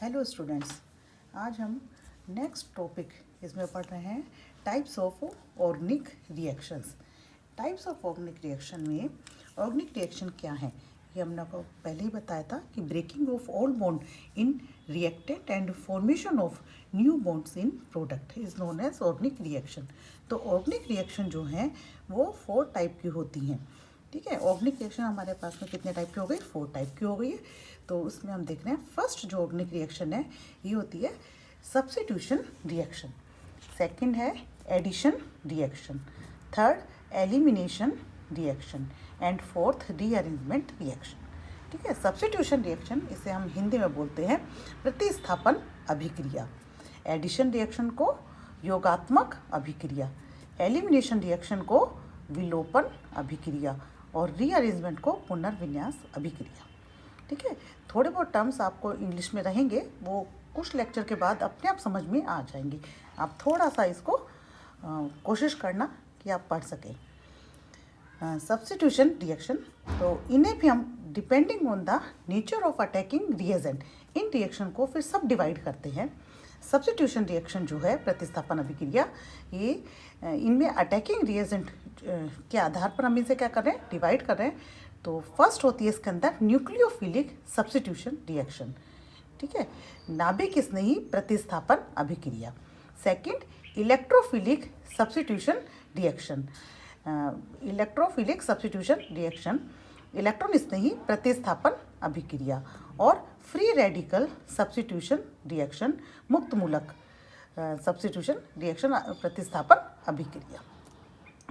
Hello students, आज हम next topic इसमें पढ़ रहे हैं types of organic reactions. Types of organic reaction में ऑर्गेनिक रिएक्शन क्या है ये हमने आपको पहले ही बताया था कि breaking of all bond in reactant and formation of new bonds in product is known as organic reaction. तो ऑर्गेनिक रिएक्शन जो है वो 4 टाइप की होती हैं। ठीक है, ऑर्गेनिक रिएक्शन हमारे पास में कितने टाइप की हो गई? 4 टाइप की हो गई है। तो उसमें हम देख रहे हैं फर्स्ट जो ऑर्गेनिक रिएक्शन है ये होती है सब्स्टिट्यूशन रिएक्शन, सेकंड है addition reaction, third elimination reaction and fourth rearrangement reaction. ठीक है, सब्स्टिट्यूशन रिएक्शन इसे हम हिंदी में बोलते हैं प्रतिस्थापन अभिक्रिया, एडिशन रिएक्शन को योगात्मक अभिक्रिया, एलिमिनेशन रिएक्शन को विलोपन अभिक्रिया और रीअरेंजमेंट को पुनर्विन्यास अभिक्रिया। ठीक है, थोड़े बहुत टर्म्स आपको इंग्लिश में रहेंगे, वो कुछ लेक्चर के बाद अपने आप समझ में आ जाएंगे। आप थोड़ा सा इसको कोशिश करना कि आप पढ़ सकें। सब्स्टिट्यूशन रिएक्शन, तो इन्हें भी हम depending on the nature of attacking reagent in reaction को फिर सब डिवाइड करते हैं। सब्स्टिट्यूशन रिएक्शन जो है प्रतिस्थापन अभिक्रिया, ये इनमें अटैकिंग रिएजेंट के आधार पर हम इसे क्या कर रहे हैं? डिवाइड कर रहे हैं। तो फर्स्ट होती है इसके अंदर न्यूक्लियोफिलिक सब्स्टिट्यूशन रिएक्शन। ठीक है, नाभिक स्नेही प्रतिस्थापन अभिक्रिया। Second electrophilic substitution reaction, electrophilic substitution reaction electron स्नेही प्रतिस्थापन अभिक्रिया। और फ्री रेडिकल सब्स्टिट्यूशन रिएक्शन मुक्त मूलक सब्स्टिट्यूशन रिएक्शन प्रतिस्थापन अभिक्रिया।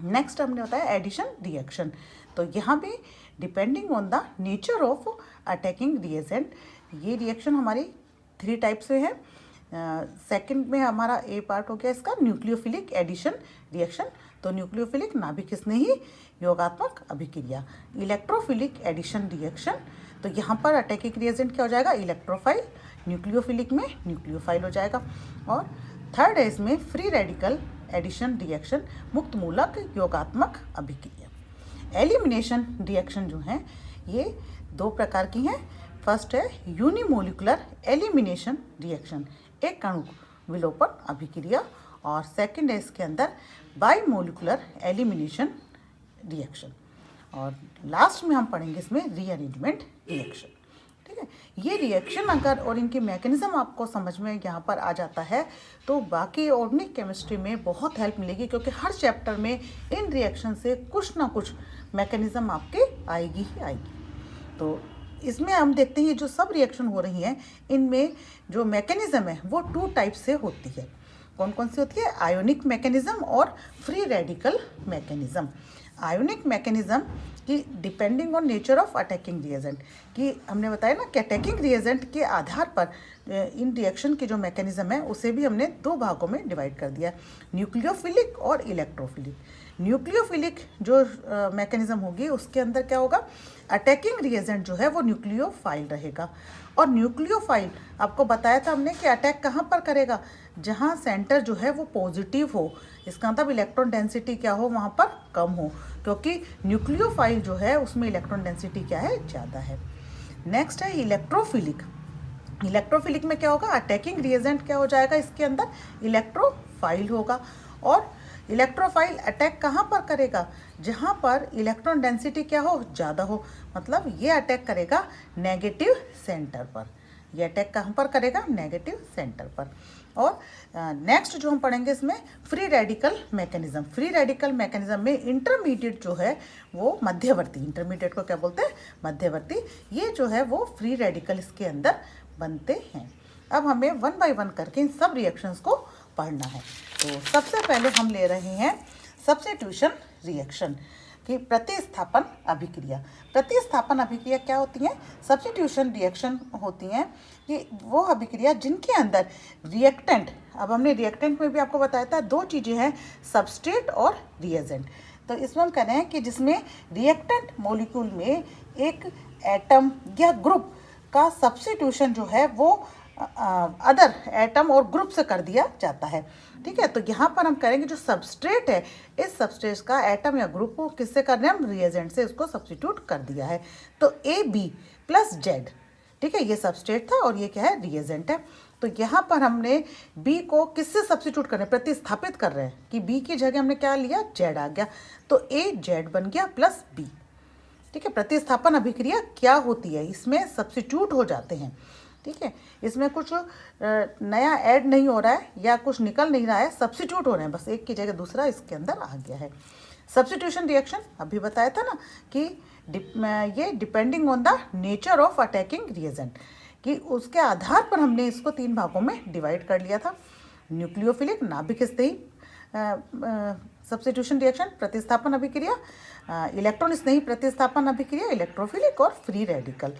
नेक्स्ट हमने बताया एडिशन रिएक्शन, तो यहाँ भी depending on the nature of attacking reagent, ये रिएक्शन हमारी 3 टाइप से है। सेकंड में हमारा ए पार्ट हो गया इसका न्यूक्लियोफिलिक एडिशन रिएक्शन, तो न्यूक्लियोफिलिक नाभिक स्नेही योगात्मक अभिक्रिया। इलेक्ट्रोफिलिक एडिशन रिएक्शन, तो यहाँ पर अटैकिंग रिएजेंट क्या हो जाएगा? इलेक्ट्रोफाइल, न्यूक्लियोफिलिक में न्यूक्लियोफाइल हो जाएगा। और थर्ड है इसमें फ्री रेडिकल एडिशन रिएक्शन मुक्त मूलक योगात्मक अभिक्रिया। एलिमिनेशन रिएक्शन जो है ये 2 प्रकार की हैं। फर्स्ट है यूनिमोलिकुलर एलिमिनेशन रिएक्शन, एक अणु विलोपन अभिक्रिया, और सेकंड है इसके अंदर बाईमोलिकुलर एलिमिनेशन रिएक्शन, और लास्ट में हम पढ़ेंगे इसमें रीअरेंजमेंट रिएक्शन। ठीक है, ये रिएक्शन अगर और इनकी मैकेनिज्म आपको समझ में यहाँ पर आ जाता है तो बाकी ऑर्गेनिक केमिस्ट्री में बहुत हेल्प मिलेगी, क्योंकि हर चैप्टर में इन रिएक्शन से कुछ ना कुछ मैकेनिज्म आपके आएगी ही आएगी। तो इसमें हम देखते हैं जो सब रिएक्शन हो रही हैं इनमें जो मैकेनिज्म है वो 2 टाइप से होती है। कौन कौन सी होती है? आयोनिक मैकेनिज्म और free radical mechanism. Ionic mechanism की depending on nature of attacking reagent, कि हमने बताया ना कि अटैकिंग रिएजेंट के आधार पर इन रिएक्शन की जो मैकेनिज्म है उसे भी हमने 2 भागों में डिवाइड कर दिया, न्यूक्लियोफिलिक और इलेक्ट्रोफिलिक। न्यूक्लियोफिलिक जो मैकेनिज्म होगी उसके अंदर क्या होगा? अटैकिंग रिएजेंट जो है वो न्यूक्लियोफाइल रहेगा, और न्यूक्लियोफाइल आपको बताया था हमने कि अटैक कहाँ पर करेगा? जहाँ सेंटर जो है वो पॉजिटिव हो, इसका मतलब इलेक्ट्रॉन डेंसिटी क्या हो? वहाँ पर कम हो, क्योंकि न्यूक्लियोफाइल जो है उसमें इलेक्ट्रॉन डेंसिटी क्या है? ज़्यादा है। नेक्स्ट है इलेक्ट्रोफिलिक। इलेक्ट्रोफिलिक में क्या होगा? अटैकिंग रिएजेंट क्या हो जाएगा? इसके अंदर इलेक्ट्रोफाइल होगा, और इलेक्ट्रोफाइल अटैक कहाँ पर करेगा? जहाँ पर इलेक्ट्रॉन डेंसिटी क्या हो? ज़्यादा हो, मतलब ये अटैक करेगा नेगेटिव सेंटर पर। ये अटैक कहाँ पर करेगा? नेगेटिव सेंटर पर। और नेक्स्ट जो हम पढ़ेंगे इसमें free radical mechanism. Free radical mechanism में इंटरमीडिएट जो है वो मध्यवर्ती, इंटरमीडिएट को क्या बोलते हैं? मध्यवर्ती। ये जो है वो फ्री रेडिकल इसके अंदर बनते हैं। अब हमें 1 बाय 1 करके इन सब रिएक्शंस को पढ़ना है। तो सबसे पहले हम ले रहे हैं सब्स्टिट्यूशन रिएक्शन की प्रतिस्थापन अभिक्रिया। प्रतिस्थापन अभिक्रिया क्या होती है? सब्स्टिट्यूशन रिएक्शन होती हैं कि वो अभिक्रिया जिनके अंदर रिएक्टेंट, अब हमने रिएक्टेंट में भी आपको बताया था 2 चीज़ें हैं, सबस्ट्रेट और रिएजेंट। तो इसमें हम कह रहे हैं कि जिसमें रिएक्टेंट मॉलिक्यूल में एक एटम या ग्रुप का सब्स्टिट्यूशन जो है वो अदर एटम और ग्रुप से कर दिया जाता है। ठीक है, तो यहाँ पर हम करेंगे जो सबस्ट्रेट है, इस सबस्ट्रेट का एटम या ग्रुप को किससे कर रहे हैं? हम रिएजेंट से इसको सब्स्टिट्यूट कर दिया है। तो AB + Z ठीक है, ये सबस्ट्रेट था और ये क्या है, रिएजेंट है। तो यहाँ पर हमने बी को किससे सब्स्टिट्यूट कर रहे हैं, प्रतिस्थापित कर रहे हैं कि बी की जगह हमने क्या लिया, जेड आ गया, तो ए जेड बन गया प्लस बी। ठीक है, प्रतिस्थापन अभिक्रिया क्या होती है, इसमें सब्स्टिट्यूट हो जाते हैं। ठीक है, इसमें कुछ नया ऐड नहीं हो रहा है या कुछ निकल नहीं रहा है, सब्स्टिट्यूट हो रहे हैं, बस एक की जगह दूसरा इसके अंदर आ गया है। सब्स्टिट्यूशन रिएक्शन अभी बताया था ना कि ये depending on the nature of attacking reagent, कि उसके आधार पर हमने इसको 3 भागों में डिवाइड कर लिया था। न्यूक्लियोफिलिक, नाभिक स्नेही सब्स्टिट्यूशन रिएक्शन, प्रतिस्थापन अभिक्रिया, इलेक्ट्रॉन स्नेही प्रतिस्थापन अभिक्रिया, इलेक्ट्रोफिलिक और फ्री रेडिकल।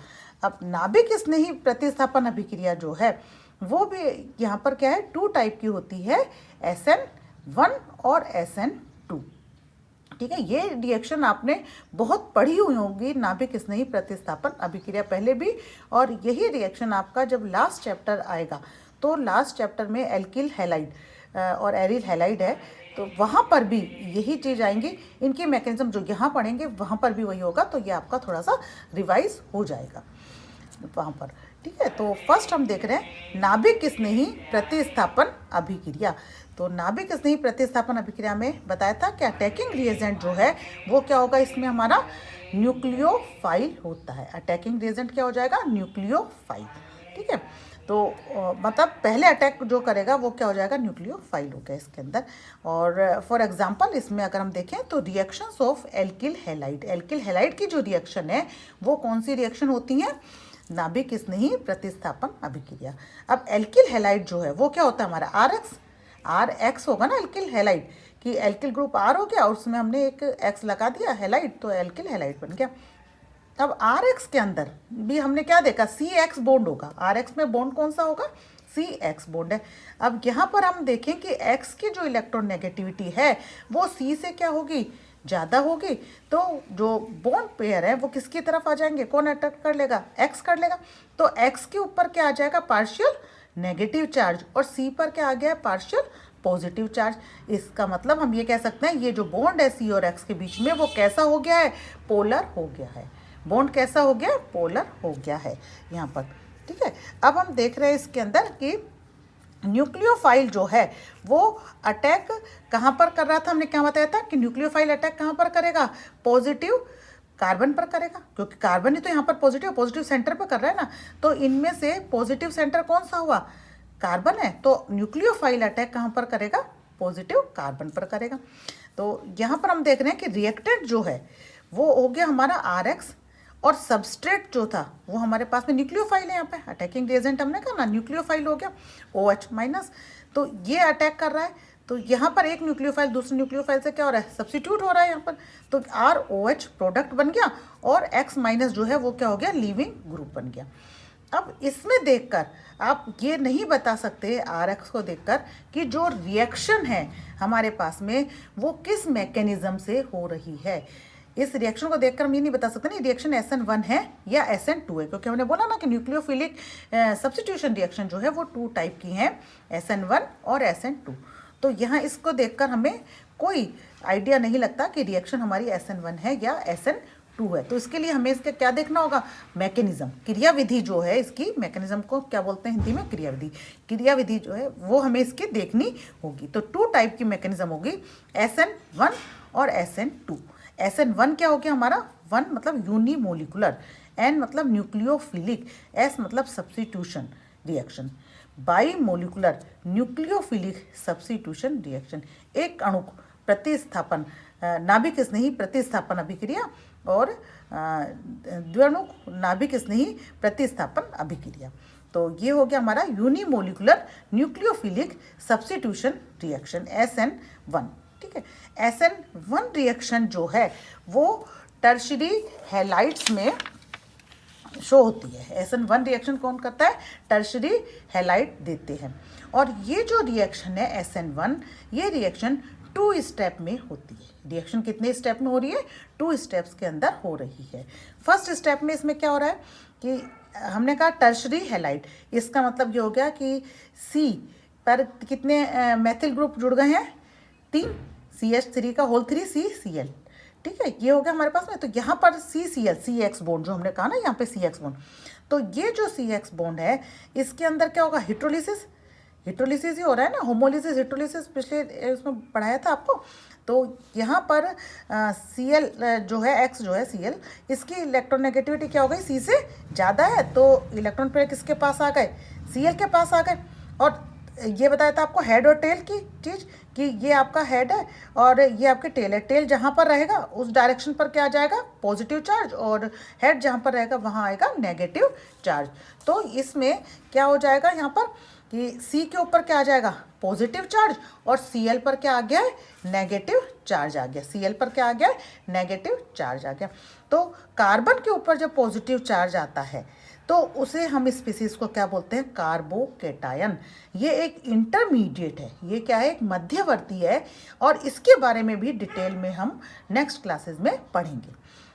अब नाभिक स्नेही प्रतिस्थापन अभिक्रिया जो है वो भी यहाँ पर क्या है, 2 टाइप की होती है, SN1 और SN2। ठीक है, ये रिएक्शन आपने बहुत पढ़ी हुई होगी, नाभिक स्नेही प्रतिस्थापन अभिक्रिया पहले भी, और यही रिएक्शन आपका जब लास्ट चैप्टर आएगा तो लास्ट चैप्टर में एल्किल हैलाइड और एरिल हैलाइड है, तो वहाँ पर भी यही चीज़ आएंगी। इनकी मैकेनिज्म जो यहाँ पढ़ेंगे वहाँ पर भी वही होगा, तो ये आपका थोड़ा सा रिवाइज हो जाएगा वहाँ पर। ठीक है, तो फर्स्ट हम देख रहे हैं नाभिक स्नेही प्रतिस्थापन अभिक्रिया। तो नाभिक स्नेही प्रतिस्थापन अभिक्रिया में बताया था कि अटैकिंग रिएजेंट जो है वो क्या होगा, इसमें हमारा न्यूक्लियोफाइल होता है। अटैकिंग रिएजेंट क्या हो जाएगा, न्यूक्लियोफाइल। ठीक है, तो मतलब पहले अटैक जो करेगा वो क्या हो जाएगा, न्यूक्लियोफाइल हो गया इसके अंदर। और फॉर एग्जांपल इसमें अगर हम देखें तो reactions of alkyl halide, alkyl halide की जो रिएक्शन है वो कौन सी रिएक्शन होती है, नाभिक स्नेही प्रतिस्थापन अभिक्रिया। अब एल्किल हैलाइड जो है वो क्या होता है हमारा, आर एक्स होगा ना एल्किल हैलाइड, कि एल्किल ग्रुप आर हो गया और उसमें हमने एक एक्स लगा दिया हैलाइड, तो एल्किल हैलाइड बन गया। अब आर एक्स के अंदर भी हमने क्या देखा, सी एक्स बॉन्ड होगा, आर एक्स में बॉन्ड कौन सा होगा, सी एक्स बॉन्ड है। अब यहाँ पर हम देखें कि एक्स की जो इलेक्ट्रॉन नेगेटिविटी है वो सी से क्या होगी, ज़्यादा होगी, तो जो बॉन्ड पेयर है वो किसकी तरफ आ जाएंगे, कौन अटैक कर लेगा, एक्स कर लेगा। तो एक्स के ऊपर क्या आ जाएगा, पार्शियल नेगेटिव चार्ज, और सी पर क्या आ गया है, पार्शियल पॉजिटिव चार्ज। इसका मतलब हम ये कह सकते हैं ये जो बॉन्ड है सी और एक्स के बीच में वो कैसा हो गया है, पोलर हो गया है। बॉन्ड कैसा हो गया, पोलर हो गया है यहाँ पर। ठीक है, अब हम देख रहे हैं इसके अंदर कि न्यूक्लियोफाइल जो है वो अटैक कहाँ पर कर रहा था, हमने क्या बताया था कि न्यूक्लियोफाइल अटैक कहाँ पर करेगा, पॉजिटिव कार्बन पर करेगा, क्योंकि कार्बन ही तो यहाँ पर पॉजिटिव सेंटर पर कर रहा है ना। तो इनमें से पॉजिटिव सेंटर कौन सा हुआ, कार्बन है, तो न्यूक्लियोफाइल अटैक कहाँ पर करेगा, पॉजिटिव कार्बन पर करेगा। तो यहाँ पर हम देख रहे हैं कि रिएक्टेंट जो है वो हो गया हमारा आर एक्स, और सबस्ट्रेट जो था वो हमारे पास में न्यूक्लियोफाइल है, यहाँ पे अटैकिंग रिएजेंट हमने कहा ना, न्यूक्लियोफाइल हो गया OH माइनस, तो ये अटैक कर रहा है। तो यहाँ पर एक न्यूक्लियोफाइल दूसरे न्यूक्लियोफाइल से क्या हो रहा है, सब्स्टिट्यूट हो रहा है यहाँ पर, तो ROH प्रोडक्ट बन गया और X माइनस जो है वो क्या हो गया, लीविंग ग्रुप बन गया। अब इसमें देखकर आप ये नहीं बता सकते RX को देखकर कि जो रिएक्शन है हमारे पास में वो किस मैकेनिज्म से हो रही है। इस रिएक्शन को देखकर हम ये नहीं बता सकते ना रिएक्शन SN1 है या SN2 है, क्योंकि हमने बोला ना कि न्यूक्लियोफिलिक सब्स्टिट्यूशन रिएक्शन जो है वो 2 टाइप की हैं, SN1 और SN2। तो यहाँ इसको देखकर हमें कोई आइडिया नहीं लगता कि रिएक्शन हमारी SN1 है या SN2 है। तो इसके लिए हमें इसका क्या देखना होगा, मैकेनिज्म, क्रियाविधि जो है इसकी, मैकेनिज्म को क्या बोलते हैं हिंदी में, क्रियाविधि। क्रियाविधि जो है वो हमें इसकी देखनी होगी। तो 2 टाइप की मैकेनिज्म होगी, SN1 और SN2। SN1 क्या हो गया हमारा, 1 मतलब यूनिमोलिकुलर, N मतलब न्यूक्लियोफिलिक, S मतलब substitution reaction, by molecular nucleophilic substitution reaction, एक अणु प्रतिस्थापन नाभिक स्नेही प्रतिस्थापन अभिक्रिया और द्विअणु नाभिक स्नेही प्रतिस्थापन अभिक्रिया। तो ये हो गया हमारा unimolecular nucleophilic substitution reaction SN1। ठीक है, SN1 रिएक्शन जो है वो टर्शरी हैलाइड्स में शो होती है। SN1 रिएक्शन कौन करता है, टर्शरी हैलाइड देते हैं। और ये जो रिएक्शन है SN1, ये रिएक्शन 2 स्टेप में होती है। रिएक्शन कितने स्टेप में हो रही है, 2 स्टेप्स के अंदर हो रही है। फर्स्ट स्टेप में इसमें क्या हो रहा है कि हमने कहा टर्शरी हैलाइड, इसका मतलब ये हो गया कि C पर कितने मैथिल ग्रुप जुड़ गए हैं, 3, CH3 का होल 3 CCl। ठीक है, ये हो गया हमारे पास में। तो यहाँ पर CCl CX बॉन्ड जो हमने कहा ना यहाँ पे CX बॉन्ड, तो ये जो CX बॉन्ड है इसके अंदर क्या होगा, हिट्रोलिसिस, हिट्रोलिसिस ही हो रहा है ना, होमोलिसिस हिट्रोलिसिस पिछले उसमें पढ़ाया था आपको। तो यहाँ पर Cl जो है, X जो है Cl, इसकी इलेक्ट्रोनेगेटिविटी क्या हो गई, C से ज़्यादा है, तो इलेक्ट्रॉन पेयर किसके पास आ गए, Cl के पास आ गए। और ये बताया था आपको हेड और टेल की चीज़ कि ये आपका हेड है और ये आपके टेल है। टेल जहाँ पर रहेगा उस डायरेक्शन पर क्या आ जाएगा, पॉजिटिव चार्ज, और हेड जहाँ पर रहेगा वहाँ आएगा नेगेटिव चार्ज। तो इसमें क्या हो जाएगा यहाँ पर कि C के ऊपर क्या आ जाएगा, पॉजिटिव चार्ज, और Cl पर क्या आ गया है, नेगेटिव चार्ज आ गया। Cl पर क्या आ गया है, नेगेटिव चार्ज आ गया। तो कार्बन के ऊपर जब पॉजिटिव चार्ज आता है तो उसे हम स्पीसीज को क्या बोलते हैं, कार्बोकेटायन। ये एक इंटरमीडिएट है, ये क्या है, एक मध्यवर्ती है, और इसके बारे में भी डिटेल में हम नेक्स्ट क्लासेस में पढ़ेंगे।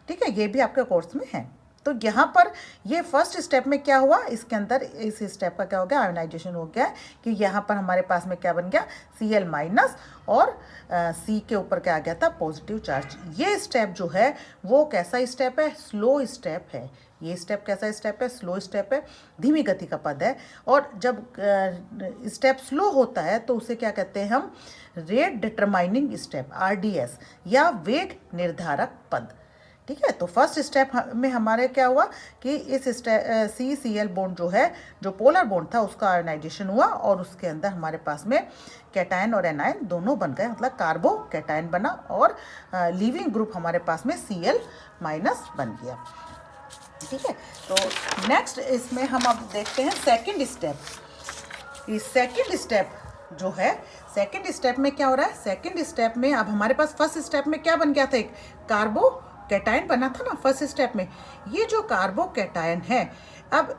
ठीक है, ये भी आपके कोर्स में है। तो यहाँ पर ये फर्स्ट स्टेप में क्या हुआ, इसके अंदर इस स्टेप का क्या हो गया, आयोनाइजेशन हो गया कि यहाँ पर हमारे पास में क्या बन गया, Cl माइनस, और C के ऊपर क्या आ गया था, पॉजिटिव चार्ज। ये स्टेप जो है वो कैसा स्टेप है, स्लो स्टेप है। ये स्टेप कैसा स्टेप है, स्लो स्टेप है, धीमी गति का पद है। और जब स्टेप स्लो होता है तो उसे क्या कहते हैं हम, रेट डिटरमाइनिंग स्टेप, RDS, या वेग निर्धारक पद। ठीक है, तो फर्स्ट स्टेप में हमारे क्या हुआ कि इस CCl बॉन्ड जो है, जो पोलर बॉन्ड था, उसका आयोनाइजेशन हुआ, और उसके अंदर हमारे पास में कैटायन और एनायन दोनों बन गए, मतलब कार्बो कैटायन बना, और लीविंग ग्रुप हमारे पास में Cl माइनस बन गया। ठीक है, तो नेक्स्ट इसमें हम अब देखते हैं सेकंड स्टेप। इस सेकंड स्टेप जो है, सेकंड स्टेप में क्या हो रहा है, सेकंड स्टेप में अब हमारे पास फर्स्ट स्टेप में क्या बन गया था, एक कार्बो कैटायन बना था ना फर्स्ट स्टेप में। ये जो कार्बो कैटायन है, अब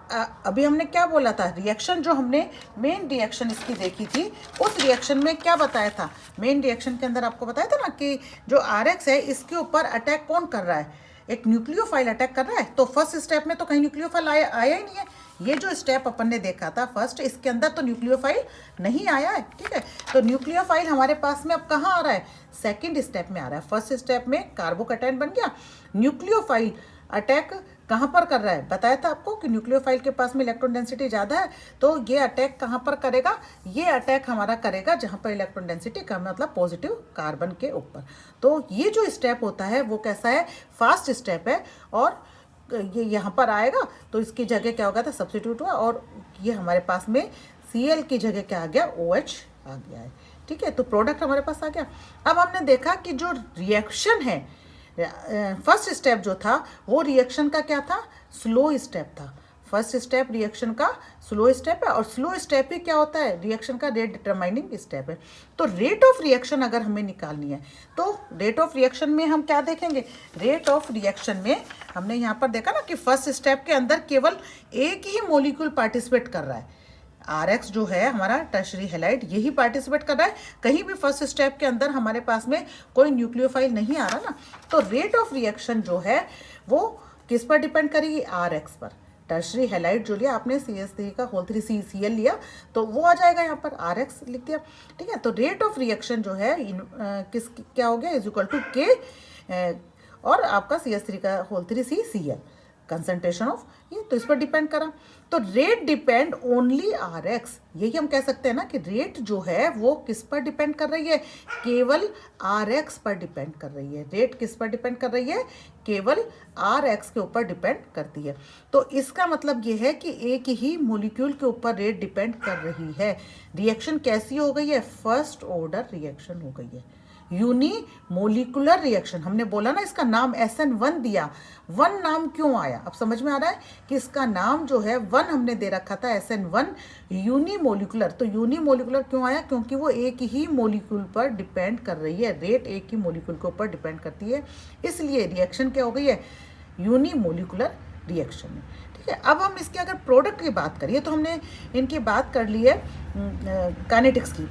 अभी हमने क्या बोला था, रिएक्शन जो हमने मेन रिएक्शन इसकी देखी थी, उस रिएक्शन में क्या बताया था, मेन रिएक्शन के अंदर आपको बताया था ना कि जो RX है इसके ऊपर अटैक कौन कर रहा है, एक न्यूक्लियोफाइल अटैक कर रहा है। तो फर्स्ट स्टेप में तो कहीं न्यूक्लियोफाइल आया ही नहीं है। ये जो स्टेप अपन ने देखा था फर्स्ट, इसके अंदर तो न्यूक्लियोफाइल नहीं आया है। ठीक है, तो न्यूक्लियोफाइल हमारे पास में अब कहाँ आ रहा है, सेकंड स्टेप में आ रहा है। फर्स्ट स्टेप में कार्बोकैटायन बन गया, न्यूक्लियोफाइल अटैक कहाँ पर कर रहा है, बताया था आपको कि न्यूक्लियोफाइल के पास में इलेक्ट्रॉन डेंसिटी ज़्यादा है, तो ये अटैक कहाँ पर करेगा, ये अटैक हमारा करेगा जहाँ पर इलेक्ट्रॉन डेंसिटी कम है, मतलब पॉजिटिव कार्बन के ऊपर। तो ये जो स्टेप होता है वो कैसा है, फास्ट स्टेप है, और ये यहाँ पर आएगा तो इसकी जगह क्या होगा था, सब्स्टिट्यूट हुआ, और ये हमारे पास में Cl की जगह क्या आ गया, OH आ गया है। ठीक है, तो प्रोडक्ट हमारे पास आ गया। अब हमने देखा कि जो रिएक्शन है, फर्स्ट स्टेप जो था वो रिएक्शन का क्या था, स्लो स्टेप था। फर्स्ट स्टेप रिएक्शन का स्लो स्टेप है, और स्लो स्टेप ही क्या होता है, रिएक्शन का रेट डिटरमाइनिंग स्टेप है। तो रेट ऑफ रिएक्शन अगर हमें निकालनी है तो रेट ऑफ रिएक्शन में हम क्या देखेंगे, रेट ऑफ रिएक्शन में हमने यहाँ पर देखा ना कि फर्स्ट स्टेप के अंदर केवल एक ही मॉलिक्यूल पार्टिसिपेट कर रहा है, RX जो है हमारा टर्शरी हैलाइड, यही पार्टिसिपेट कर रहा है। कहीं भी फर्स्ट स्टेप के अंदर हमारे पास में कोई न्यूक्लियोफाइल नहीं आ रहा ना। तो रेट ऑफ रिएक्शन जो है वो किस पर डिपेंड करेगी, RX पर। टर्शरी हैलाइड जो लिया आपने CH3 का होल 3 Cl लिया तो वो आ जाएगा यहाँ पर, RX लिख दिया। ठीक है, तो रेट ऑफ रिएक्शन जो है किस क्या हो गया, इज इक्वल टू K, और आपका CH3 का होल 3 Cl, कंसंट्रेशन ऑफ ये, तो इस पर डिपेंड करा। तो रेट डिपेंड ओनली RX, यही हम कह सकते हैं ना कि रेट जो है वो किस पर डिपेंड कर रही है, केवल RX पर डिपेंड कर रही है। रेट किस पर डिपेंड कर रही है, केवल RX के ऊपर डिपेंड करती है। तो इसका मतलब ये है कि एक ही मॉलिक्यूल के ऊपर रेट डिपेंड कर रही है। रिएक्शन कैसी हो गई है, फर्स्ट ऑर्डर रिएक्शन हो गई है, यूनिमोलिकुलर रिएक्शन। हमने बोला ना इसका नाम SN1 दिया, 1 नाम क्यों आया, अब समझ में आ रहा है कि इसका नाम जो है 1 हमने दे रखा था, SN1 यूनिमोलिकुलर। तो यूनिमोलिकुलर क्यों आया, क्योंकि वो एक ही मॉलिक्यूल पर डिपेंड कर रही है, रेट एक ही मॉलिक्यूल के ऊपर डिपेंड करती है, इसलिए रिएक्शन क्या हो गई है, यूनिमोलिकुलर रिएक्शन है। ठीक है, अब हम इसके अगर प्रोडक्ट की बात करिए तो हमने इनकी बात कर ली है काइनेटिक्स की।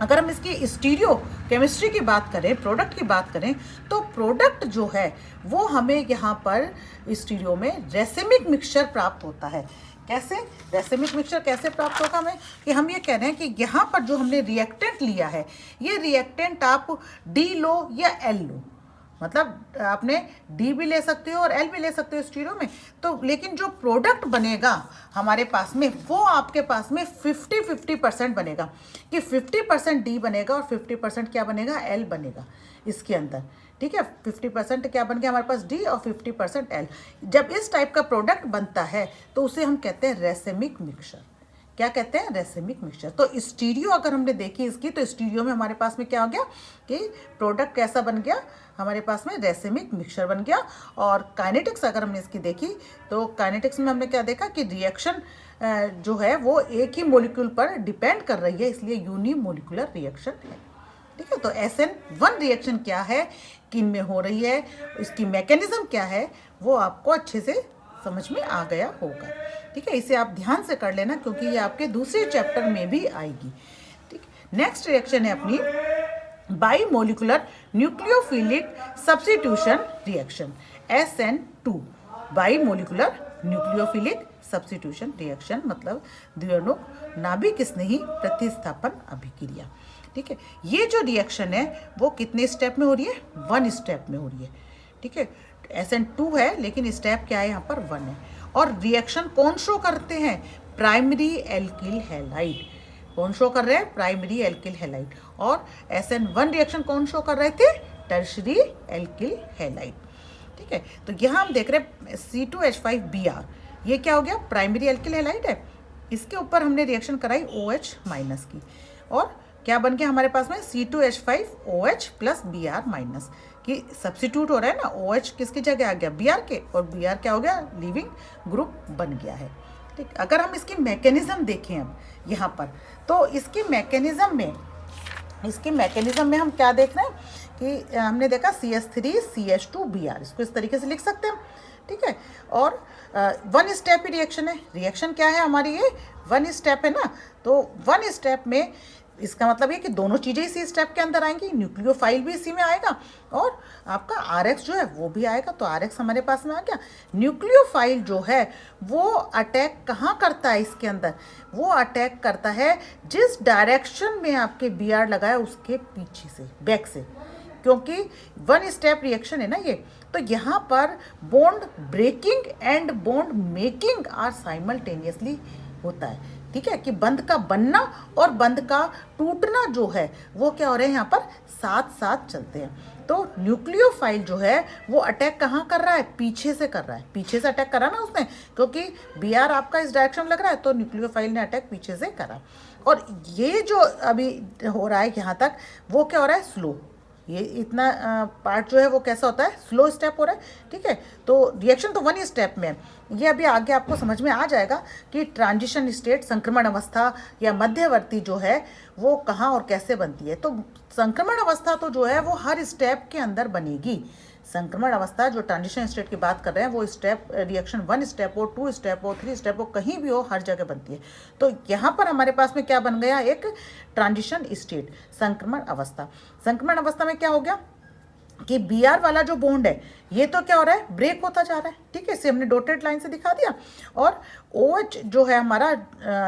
अगर हम इसकी स्टीरियो केमिस्ट्री की बात करें, प्रोडक्ट की बात करें, तो प्रोडक्ट जो है वो हमें यहाँ पर स्टीरियो में रेसिमिक मिक्सचर प्राप्त होता है। कैसे रेसिमिक मिक्सचर कैसे प्राप्त होगा हमें, कि हम ये कह रहे हैं कि यहाँ पर जो हमने रिएक्टेंट लिया है, ये रिएक्टेंट आप D लो या L लो, मतलब आपने डी भी ले सकते हो और एल भी ले सकते हो स्टीरियो में। तो लेकिन जो प्रोडक्ट बनेगा हमारे पास में वो आपके पास में 50-50% बनेगा, कि 50% डी बनेगा और 50% क्या बनेगा, एल बनेगा इसके अंदर। ठीक है, 50% क्या बन गया हमारे पास, डी, और 50% एल। जब इस टाइप का प्रोडक्ट बनता है तो उसे हम कहते हैं रेसेमिक मिक्सचर। क्या कहते हैं, रेसेमिक मिक्सचर। तो स्टीरियो अगर हमने देखी इसकी, तो स्टीरियो में हमारे पास में क्या हो गया कि प्रोडक्ट कैसा बन गया, हमारे पास में रेसेमिक मिक्सचर बन गया। और काइनेटिक्स अगर हमने इसकी देखी तो काइनेटिक्स में हमने क्या देखा कि रिएक्शन जो है वो एक ही मॉलिक्यूल पर डिपेंड कर रही है, इसलिए यूनिमोलिकुलर रिएक्शन है। ठीक है, तो SN1 रिएक्शन क्या है, किन में हो रही है, इसकी मैकेनिज्म क्या है, वो आपको अच्छे से समझ में आ गया होगा। ठीक है, इसे आप ध्यान से कर लेना क्योंकि ये आपके दूसरे चैप्टर में भी आएगी। ठीक, नेक्स्ट रिएक्शन है अपनी bimolecular nucleophilic substitution reaction, SN2। Bimolecular nucleophilic substitution reaction मतलब द्विअणुक नाभिक स्नेही प्रतिस्थापन अभिक्रिया। ठीक है, ये जो रिएक्शन है वो कितने स्टेप में हो रही है, 1 स्टेप में हो रही है। ठीक है, SN2 है लेकिन स्टेप क्या है यहाँ पर 1 है। और रिएक्शन कौन शो करते हैं, प्राइमरी एल्किल हैलाइड। कौन शो कर रहे हैं, प्राइमरी एल्किल हैलाइड। और SN1 रिएक्शन कौन शो कर रहे थे, टर्शरी एल्किल हैलाइड। ठीक है, तो यहाँ हम देख रहे हैं C2H5Br, ये क्या हो गया, प्राइमरी एल्किल हैलाइड है। इसके ऊपर हमने रिएक्शन कराई OH- की, और क्या बन गया हमारे पास में C2H5OH प्लस Br- कि सब्सिट्यूट हो रहा है ना, OH किसकी जगह आ गया, Br के, और Br क्या हो गया, लिविंग ग्रुप बन गया है। ठीक, अगर हम इसकी मैकेनिज्म देखें अब यहाँ पर, तो इसकी मैकेनिज्म में हम क्या देख रहे हैं कि हमने देखा CH3CH2Br, इसको इस तरीके से लिख सकते हैं। ठीक है, और 1 स्टेप रिएक्शन है। रिएक्शन क्या है हमारी, ये 1 स्टेप है ना, तो 1 स्टेप में इसका मतलब ये कि दोनों चीज़ें इसी स्टेप के अंदर आएंगी, न्यूक्लियोफाइल भी इसी में आएगा और आपका RX जो है वो भी आएगा। तो RX हमारे पास में आ गया। न्यूक्लियोफाइल जो है वो अटैक कहाँ करता है इसके अंदर, वो अटैक करता है जिस डायरेक्शन में आपके Br लगाया उसके पीछे से, बैक से, क्योंकि 1 स्टेप रिएक्शन है ना ये। तो यहाँ पर bond breaking and bond making are simultaneously होता है। ठीक है, कि बंध का बनना और बंध का टूटना जो है वो क्या हो रहे हैं यहाँ पर साथ साथ चलते हैं। तो न्यूक्लियोफाइल जो है वो अटैक कहाँ कर रहा है, पीछे से कर रहा है, पीछे से अटैक करा ना उसने, क्योंकि Br आपका इस डायरेक्शन में लग रहा है तो न्यूक्लियोफाइल ने अटैक पीछे से करा। और ये जो अभी हो रहा है यहाँ तक, वो क्या हो रहा है, स्लो। ये इतना पार्ट जो है वो कैसा होता है, स्लो स्टेप हो रहा है। ठीक है, तो रिएक्शन तो 1 स्टेप में है। ये अभी आगे आपको समझ में आ जाएगा कि ट्रांजिशन स्टेट, संक्रमण अवस्था या मध्यवर्ती जो है वो कहाँ और कैसे बनती है। तो संक्रमण अवस्था तो जो है वो हर स्टेप के अंदर बनेगी। संक्रमण अवस्था जो ट्रांजिशन स्टेट की बात कर रहे हैं वो स्टेप रिएक्शन 1 स्टेप हो, 2 स्टेप हो, 3 स्टेप हो, कहीं भी हो, हर जगह बनती है। तो यहाँ पर हमारे पास में क्या बन गया, एक ट्रांजिशन स्टेट, संक्रमण अवस्था। संक्रमण अवस्था में क्या हो गया कि Br वाला जो बॉन्ड है ये तो क्या हो रहा है, ब्रेक होता जा रहा है। ठीक है, इसे हमने डॉटेड लाइन से दिखा दिया। और OH जो है हमारा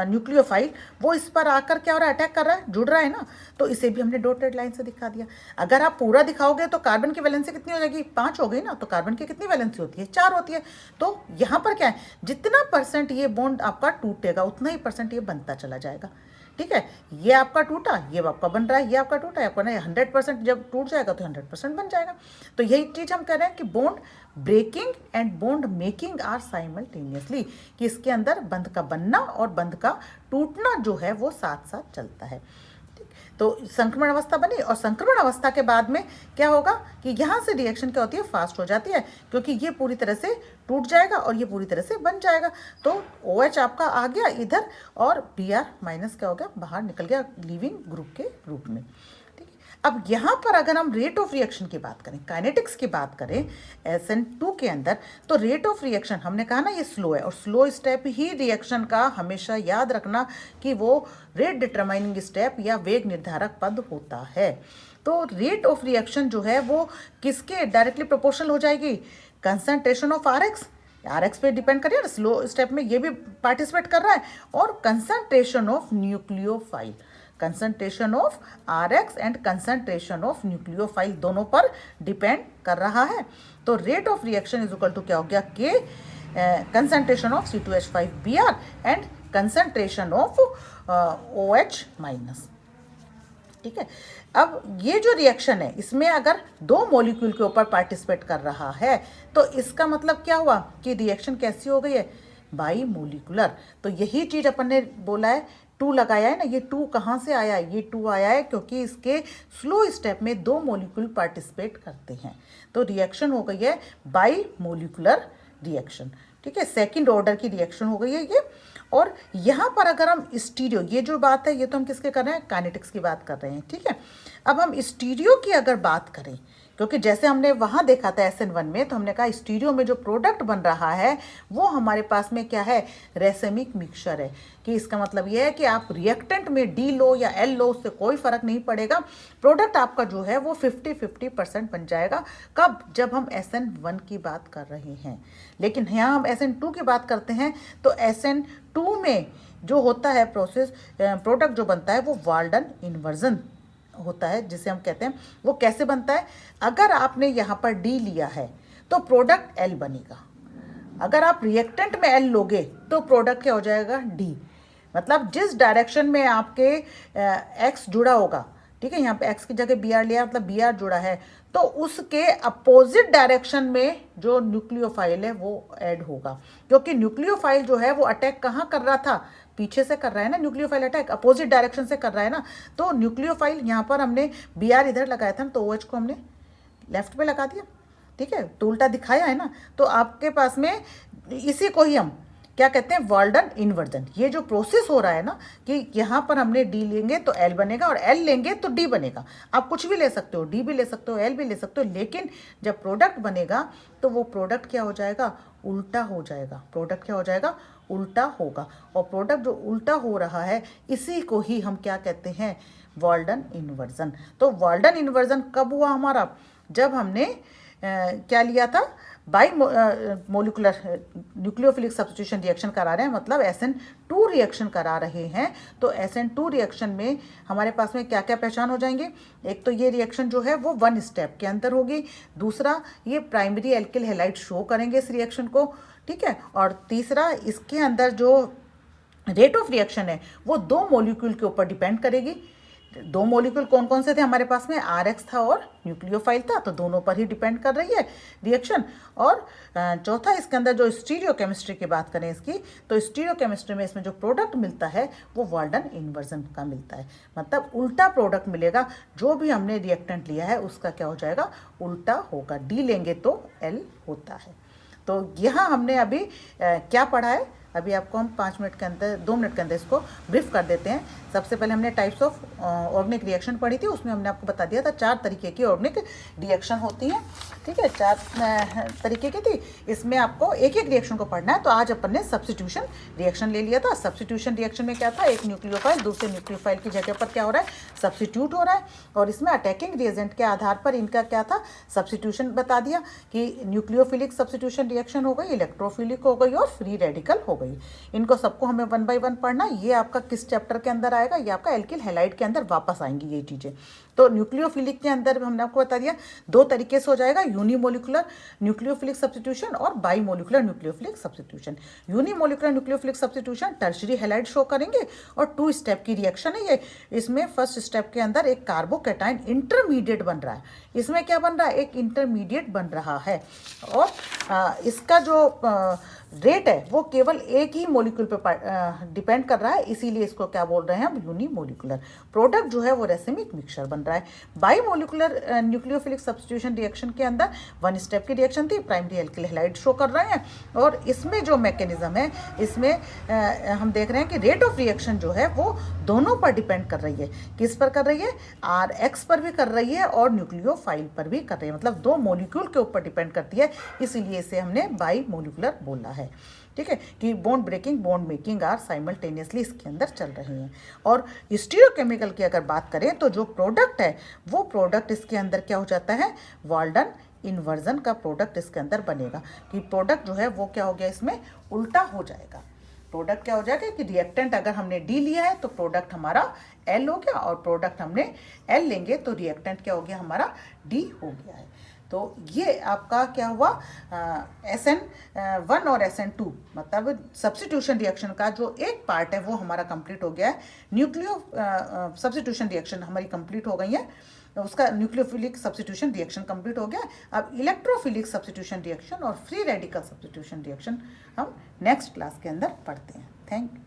न्यूक्लियोफाइल, वो इस पर आकर क्या हो रहा है, अटैक कर रहा है, जुड़ रहा है ना, तो इसे भी हमने डॉटेड लाइन से दिखा दिया। अगर आप पूरा दिखाओगे तो कार्बन की वैलेंसी कितनी हो जाएगी, 5 हो गई ना, तो कार्बन की कितनी वैलेंसी होती है, 4 होती है। तो यहाँ पर क्या है, जितना % ये बॉन्ड आपका टूटेगा उतना ही % ये बनता चला जाएगा। ठीक है, ये आपका टूटा, ये आपका बन रहा है, ये आपका टूटा, आपका 100% जब टूट जाएगा तो 100% बन जाएगा। तो यही चीज़ हम कह रहे हैं कि bond breaking and bond making are simultaneously, कि इसके अंदर बंध का बनना और बंध का टूटना जो है वो साथ साथ चलता है। तो संक्रमण अवस्था बनी, और संक्रमण अवस्था के बाद में क्या होगा कि यहाँ से रिएक्शन क्या होती है, फास्ट हो जाती है, क्योंकि ये पूरी तरह से टूट जाएगा और ये पूरी तरह से बन जाएगा। तो OH आपका आ गया इधर और Br- क्या हो गया, बाहर निकल गया लिविंग ग्रुप के रूप में। ठीक है, अब यहाँ पर अगर हम रेट ऑफ रिएक्शन की बात करें, काइनेटिक्स की बात करें SN2 के अंदर, तो रेट ऑफ रिएक्शन हमने कहा ना ये स्लो है, और स्लो स्टेप ही रिएक्शन का हमेशा याद रखना कि वो रेट डिटरमाइनिंग स्टेप या वेग निर्धारक पद होता है। तो रेट ऑफ रिएक्शन जो है वो किसके डायरेक्टली प्रोपोर्शनल हो जाएगी, कंसंट्रेशन ऑफ RX पे डिपेंड करिए ना, स्लो स्टेप में ये भी पार्टिसिपेट कर रहा है, और concentration of nucleophile, concentration of RX and concentration of nucleophile दोनों पर डिपेंड कर रहा है। तो rate of reaction is equal to क्या हो गया, K concentration of C2H5Br and concentration of OH minus. ठीक है, अब ये जो रिएक्शन है इसमें अगर दो मॉलिक्यूल के ऊपर पार्टिसिपेट कर रहा है तो इसका मतलब क्या हुआ कि रिएक्शन कैसी हो गई है, बाई मोलिकुलर। तो यही चीज अपन ने बोला है, 2 लगाया है ना, ये 2 कहाँ से आया है, ये 2 आया है क्योंकि इसके स्लो स्टेप में दो मॉलिक्यूल पार्टिसिपेट करते हैं। तो रिएक्शन हो गई है बाई मोलिकुलर रिएक्शन। ठीक है, सेकंड ऑर्डर की रिएक्शन हो गई है ये। और यहाँ पर अगर हम स्टीरियो, ये जो बात है ये तो हम किसके कर रहे हैं, काइनेटिक्स की बात कर रहे हैं। ठीक है, अब हम स्टीरियो की अगर बात करें, क्योंकि जैसे हमने वहाँ देखा था SN1 में, तो हमने कहा स्टीरियो में जो प्रोडक्ट बन रहा है वो हमारे पास में क्या है, रेसेमिक मिक्सचर है। कि इसका मतलब ये है कि आप रिएक्टेंट में D लो या L लो, उससे कोई फर्क नहीं पड़ेगा, प्रोडक्ट आपका जो है वो 50-50% बन जाएगा। कब, जब हम SN1 की बात कर रहे हैं। लेकिन यहाँ हम SN2 की बात करते हैं तो SN2 में जो होता है प्रोसेस, प्रोडक्ट जो बनता है वो वाल्डन इन्वर्जन होता है, जिसे हम कहते हैं। वो कैसे बनता है, अगर आपने यहाँ पर D लिया है तो प्रोडक्ट L बनेगा, अगर आप रिएक्टेंट में L लोगे तो प्रोडक्ट क्या हो जाएगा, D। मतलब जिस डायरेक्शन में आपके X जुड़ा होगा, ठीक है, यहाँ पे X की जगह Br लिया, मतलब Br जुड़ा है, तो उसके अपोजिट डायरेक्शन में जो न्यूक्लियोफाइल है वो ऐड होगा। क्योंकि न्यूक्लियोफाइल जो है वो अटैक कहाँ कर रहा था, पीछे से कर रहा है ना, न्यूक्लियोफाइल अटैक अपोजिट डायरेक्शन से कर रहा है ना। तो न्यूक्लियोफाइल यहाँ पर हमने Br इधर लगाया था तो OH को हमने लेफ्ट पे लगा दिया। ठीक है, तो उल्टा दिखाया है ना। तो आपके पास में इसी को ही हम क्या कहते हैं, वाल्डन इन्वर्जन। ये जो प्रोसेस हो रहा है ना कि यहाँ पर हमने D लेंगे तो L बनेगा और L लेंगे तो D बनेगा। आप कुछ भी ले सकते हो, D भी ले सकते हो, L भी ले सकते हो, लेकिन जब प्रोडक्ट बनेगा तो वो प्रोडक्ट क्या हो जाएगा, उल्टा हो जाएगा। प्रोडक्ट क्या हो जाएगा, उल्टा होगा। और प्रोडक्ट जो उल्टा हो रहा है इसी को ही हम क्या कहते हैं, वाल्डन इन्वर्जन। तो वाल्डन इन्वर्जन कब हुआ हमारा, जब हमने क्या लिया था, by molecular nucleophilic substitution reaction करा रहे हैं, मतलब SN2 रिएक्शन करा रहे हैं। तो SN2 रिएक्शन में हमारे पास में क्या क्या पहचान हो जाएंगे, एक तो ये रिएक्शन जो है वो 1 स्टेप के अंदर होगी, दूसरा ये प्राइमरी एल्किल हैलाइड शो करेंगे इस रिएक्शन को। ठीक है, और तीसरा इसके अंदर जो रेट ऑफ रिएक्शन है वो 2 मॉलिक्यूल के ऊपर डिपेंड करेगी। 2 मॉलिक्यूल कौन कौन से थे हमारे पास में, RX था और न्यूक्लियोफाइल था, तो दोनों पर ही डिपेंड कर रही है रिएक्शन। और चौथा इसके अंदर जो स्टीरियो केमिस्ट्री की बात करें इसकी, तो स्टीरियो केमिस्ट्री में इसमें जो प्रोडक्ट मिलता है वो वाल्डन इन्वर्जन का मिलता है। मतलब उल्टा प्रोडक्ट मिलेगा, जो भी हमने रिएक्टेंट लिया है उसका क्या हो जाएगा, उल्टा होगा। D लेंगे तो L होता है। तो यहाँ हमने अभी क्या पढ़ा है, अभी आपको हम 5 मिनट के अंदर, 2 मिनट के अंदर इसको ब्रीफ कर देते हैं। सबसे पहले हमने टाइप्स ऑफ ऑर्गेनिक रिएक्शन पढ़ी थी, उसमें हमने आपको बता दिया था 4 तरीके की ऑर्गेनिक रिएक्शन होती हैं। ठीक है, 4 तरीके की थी, इसमें आपको एक एक रिएक्शन को पढ़ना है। तो आज अपन ने सब्स्टिट्यूशन रिएक्शन ले लिया था। सब्स्टिट्यूशन रिएक्शन में क्या था, एक न्यूक्लियोफाइल दूसरे न्यूक्लियोफाइल की जगह पर क्या हो रहा है, सब्स्टिट्यूट हो रहा है। और इसमें अटैकिंग रिएजेंट के आधार पर इनका क्या था, सब्स्टिट्यूशन बता दिया कि न्यूक्लियोफिलिक सब्स्टिट्यूशन रिएक्शन हो गई, इलेक्ट्रोफिलिक हो गई और फ्री रेडिकल हो गई। इनको सबको हमें 1 बाय 1 पढ़ना। ये आपका किस चैप्टर के अंदर आएगा, ये आपका एल्किल हैलाइड के अंदर वापस आएंगी ये चीज़ें। तो न्यूक्लियोफिलिक के अंदर हमने आपको बता दिया 2 तरीके से हो जाएगा, यूनिमोलिकुलर न्यूक्लियोफिलिक सब्स्टिट्यूशन और by molecular nucleophilic substitution. Unimolecular nucleophilic substitution tertiary halide show करेंगे और 2 स्टेप की रिएक्शन है ये। इसमें फर्स्ट स्टेप के अंदर एक कार्बोकैटायन इंटरमीडिएट बन रहा है। इसमें क्या बन रहा है, एक इंटरमीडिएट बन रहा है और इसका जो रेट है वो केवल एक ही मॉलिक्यूल पे डिपेंड कर रहा है, इसीलिए इसको क्या बोल रहे हैं हम, यूनिमोलिकुलर। प्रोडक्ट जो है वो रेसिमिक मिक्सचर बन रहा है। By molecular nucleophilic substitution reaction के अंदर 1 स्टेप की रिएक्शन थी, प्राइमरी एल्किल हैलाइड शो कर रहे हैं। और इसमें जो मैकेनिज्म है, इसमें हम देख रहे हैं कि रेट ऑफ रिएक्शन जो है वो दोनों पर डिपेंड कर रही है। किस पर कर रही है, RX पर भी कर रही है और न्यूक्लियोफाइल पर भी कर रही है, मतलब 2 मॉलिक्यूल के ऊपर डिपेंड करती है, इसीलिए इसे हमने बाई मोलिकुलर बोला है। ठीक है, कि bond breaking bond making are simultaneously इसके अंदर चल रही हैं। और स्टीरियोकेमिकल की अगर बात करें तो जो प्रोडक्ट है वो प्रोडक्ट इसके अंदर क्या हो जाता है, वाल्डन इन्वर्जन का प्रोडक्ट इसके अंदर बनेगा। कि प्रोडक्ट जो है वो क्या हो गया, इसमें उल्टा हो जाएगा। प्रोडक्ट क्या हो जाएगा कि रिएक्टेंट अगर हमने डी लिया है तो प्रोडक्ट हमारा एल हो गया, और प्रोडक्ट हमने एल लेंगे तो रिएक्टेंट क्या हो गया हमारा डी हो गया है। तो ये आपका क्या हुआ SN1 और SN2 मतलब सब्स्टिट्यूशन रिएक्शन का जो एक पार्ट है वो हमारा कंप्लीट हो गया है। न्यूक्लियो सब्स्टिट्यूशन रिएक्शन हमारी कंप्लीट हो गई है, उसका न्यूक्लियोफिलिक सब्स्टिट्यूशन रिएक्शन कंप्लीट हो गया। अब इलेक्ट्रोफिलिक सब्स्टिट्यूशन रिएक्शन और फ्री रेडिकल सब्स्टिट्यूशन रिएक्शन हम नेक्स्ट क्लास के अंदर पढ़ते हैं। Thank you.